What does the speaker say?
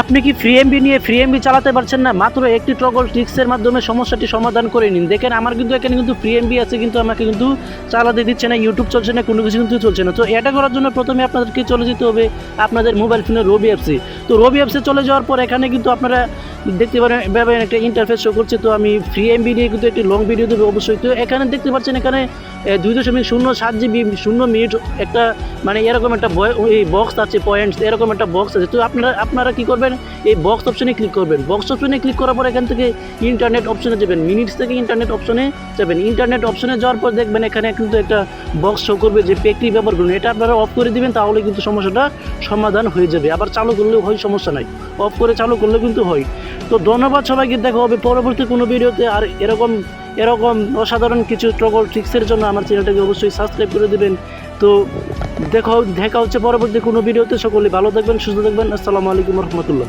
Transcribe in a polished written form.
আপনি কি free MB নিয়ে ফ্রি এমবি চালাতে পারছেন না? মাত্র একটি টগল ট্রিক্সের মাধ্যমে সমস্যাটি সমাধান করে নিন। দেখেন আমার কিন্তু এখানে কিন্তু ফ্রি এমবি আছে, কিন্তু আমাকে কিন্তু চালাতে দিচ্ছে না, ইউটিউব চলছে না, কোনো কিছু কিন্তু চলছে না। তো এটা করার জন্য প্রথমে আপনাদেরকে চলে যেতে হবে আপনাদের মোবাইল ফোনের রবি অ্যাপসে। তো রবি অ্যাপসে চলে যাওয়ার পর এখানে কিন্তু আপনারা দেখতে পারেন একটা ইন্টারফেস শো করছে। তো আমি ফ্রি এমবি নিয়ে কিন্তু একটি লং ভিডিও দেবো অবশ্যই। তো এখানে দেখতে পাচ্ছেন এখানে 2.07 GB 0 মিনিট একটা মানে এরকম একটা এই বক্স আছে, পয়েন্টস এরকম একটা বক্স আছে। তো আপনারা কী করবেন, এই বক্স অপশনে ক্লিক করবেন। বক্স অপশনে ক্লিক করার পর এখান থেকে ইন্টারনেট অপশনে যাবেন, মিনিটস থেকে ইন্টারনেট অপশনে যাবেন। ইন্টারনেট অপশনে যাওয়ার পর দেখবেন এখানে কিন্তু একটা বক্স শো করবে যে প্যাকটি ব্যবহার করুন। এটা আপনারা অফ করে দিবেন, তাহলে কিন্তু সমস্যাটা সমাধান হয়ে যাবে। আবার চালু করলেও হয়, সমস্যা নাই, অফ করে চালু করলে কিন্তু হয়। তো ধন্যবাদ সবাইকে, দেখা হবে পরবর্তী কোনো ভিডিওতে। আর এরকম অসাধারণ কিছু ট্রগল ট্রিক্সের জন্য আমার চ্যানেলটাকে অবশ্যই সাবস্ক্রাইব করে দেবেন। তো দেখা হচ্ছে পরবর্তী কোনো ভিডিওতে। সকলে ভালো থাকবেন, সুস্থ থাকবেন। আসসালামু আলাইকুম রহমতুল্লাহ।